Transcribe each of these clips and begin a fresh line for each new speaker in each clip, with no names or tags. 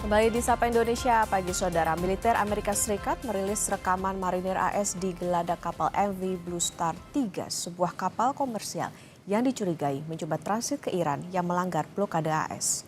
Kembali di Sapa Indonesia pagi saudara, militer Amerika Serikat merilis rekaman marinir AS di geladak kapal MV Blue Star 3, sebuah kapal komersial yang dicurigai mencoba transit ke Iran yang melanggar blokade AS.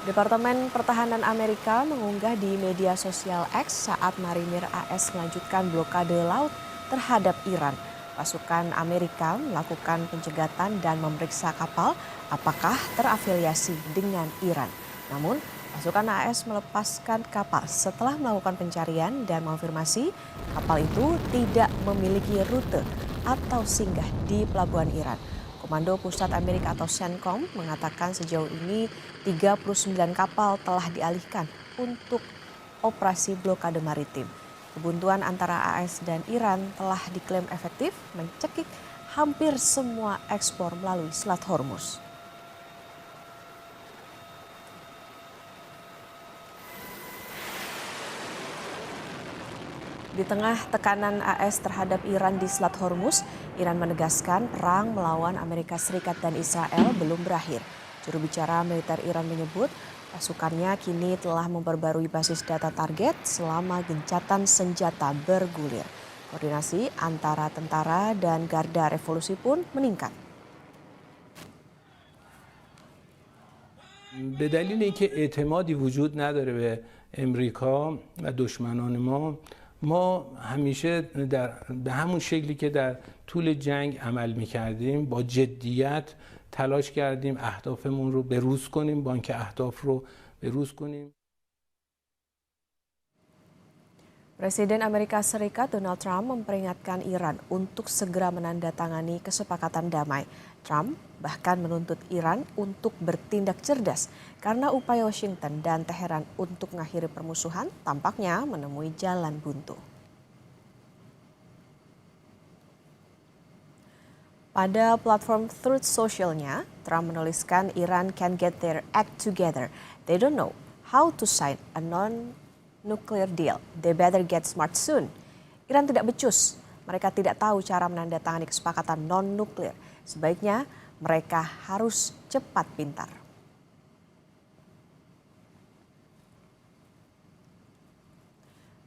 Departemen Pertahanan Amerika mengunggah di media sosial X saat marinir AS melanjutkan blokade laut terhadap Iran. Pasukan Amerika melakukan pencegatan dan memeriksa kapal apakah terafiliasi dengan Iran. Namun, pasukan AS melepaskan kapal setelah melakukan pencarian dan mengonfirmasi kapal itu tidak memiliki rute atau singgah di pelabuhan Iran. Komando Pusat Amerika atau CENTCOM mengatakan sejauh ini 39 kapal telah dialihkan untuk operasi blokade maritim. Kebuntuan antara AS dan Iran telah diklaim efektif mencekik hampir semua ekspor melalui Selat Hormuz. Di tengah tekanan AS terhadap Iran di Selat Hormuz, Iran menegaskan perang melawan Amerika Serikat dan Israel belum berakhir. Juru bicara militer Iran menyebut pasukannya kini telah memperbarui basis data target selama gencatan senjata bergulir. Koordinasi antara tentara dan Garda Revolusi pun meningkat.
به دلیل اینکه اعتمادی وجود نداره به امریکا و دشمنان ما همیشه به همون شکلی که در طول جنگ عمل می‌کردیم با جدیت تلاش کردیم اهدافمون رو بروز کنیم، بانک اهداف رو بروز کنیم.
Presiden Amerika Serikat Donald Trump memperingatkan Iran untuk segera menandatangani kesepakatan damai. Trump bahkan menuntut Iran untuk bertindak cerdas karena upaya Washington dan Teheran untuk mengakhiri permusuhan tampaknya menemui jalan buntu. Pada platform Truth Social-nya, Trump menuliskan Iran can get their act together. They don't know how to sign a non-nuclear deal. They better get smart soon. Iran tidak becus. Mereka tidak tahu cara menandatangani kesepakatan non-nuklir. Sebaiknya mereka harus cepat pintar.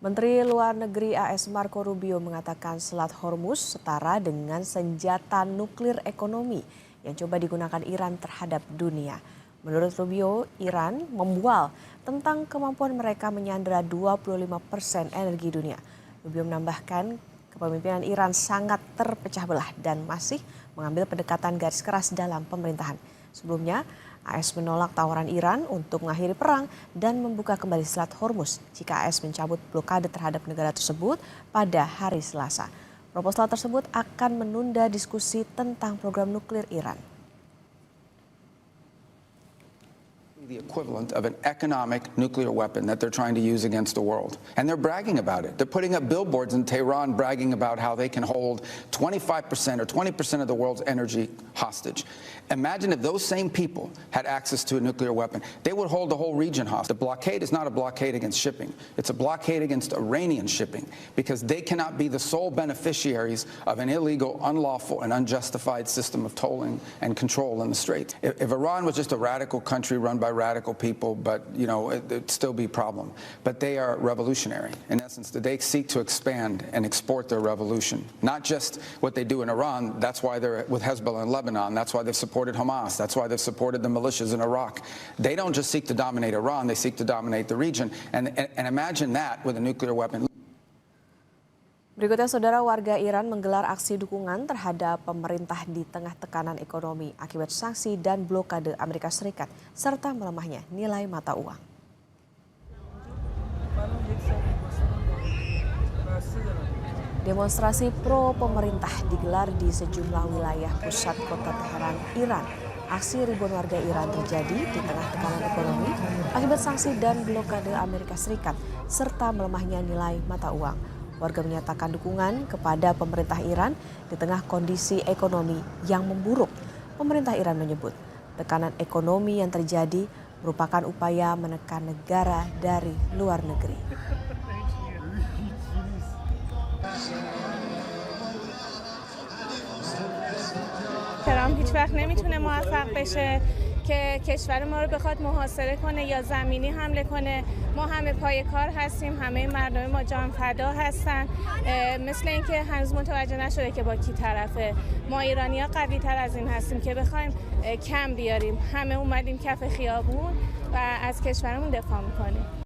Menteri Luar Negeri AS Marco Rubio mengatakan Selat Hormuz setara dengan senjata nuklir ekonomi yang coba digunakan Iran terhadap dunia. Menurut Rubio, Iran membual tentang kemampuan mereka menyandera 25% energi dunia. Rubio menambahkan kepemimpinan Iran sangat terpecah belah dan masih mengambil pendekatan garis keras dalam pemerintahan. Sebelumnya, AS menolak tawaran Iran untuk mengakhiri perang dan membuka kembali Selat Hormuz jika AS mencabut blokade terhadap negara tersebut pada hari Selasa. Proposal tersebut akan menunda diskusi tentang program nuklir Iran.
The equivalent of an economic nuclear weapon that they're trying to use against the world. And they're bragging about it. They're putting up billboards in Tehran bragging about how they can hold 25% or 20% of the world's energy hostage. Imagine if those same people had access to a nuclear weapon. They would hold the whole region hostage. The blockade is not a blockade against shipping. It's a blockade against Iranian shipping because they cannot be the sole beneficiaries of an illegal, unlawful, and unjustified system of tolling and control in the Straits. If Iran was just a radical country run by radical people, but it'd still be a problem. But they are revolutionary. In essence, they seek to expand and export their revolution. Not just what they do in Iran. That's why they're with Hezbollah in Lebanon. That's why they've supported Hamas. That's why they've supported the militias in Iraq. They don't just seek to dominate Iran. They seek to dominate the region. And imagine that with a nuclear weapon.
Berikutnya, saudara, warga Iran menggelar aksi dukungan terhadap pemerintah di tengah tekanan ekonomi akibat sanksi dan blokade Amerika Serikat serta melemahnya nilai mata uang. Demonstrasi pro pemerintah digelar di sejumlah wilayah pusat kota Teheran, Iran. Aksi ribuan warga Iran terjadi di tengah tekanan ekonomi akibat sanksi dan blokade Amerika Serikat serta melemahnya nilai mata uang. Warga menyatakan dukungan kepada pemerintah Iran di tengah kondisi ekonomi yang memburuk. Pemerintah Iran menyebut tekanan ekonomi yang terjadi merupakan upaya menekan negara dari luar negeri.
اسلام هیچ وقت نمیتونه موفق بشه که کشور ما رو بخواد محاصره کنه یا زمینی حمله کنه. ما همه پای کار هستیم، همه مردم ما جان فدا هستن. مثل اینکه هنوز متوجه نشده که با کی طرفه. ما ایرانی‌ها قوی تر از این هستیم که بخوایم کم بیاریم. همه اومدیم کف خیابون و از کشورمون دفاع میکنیم.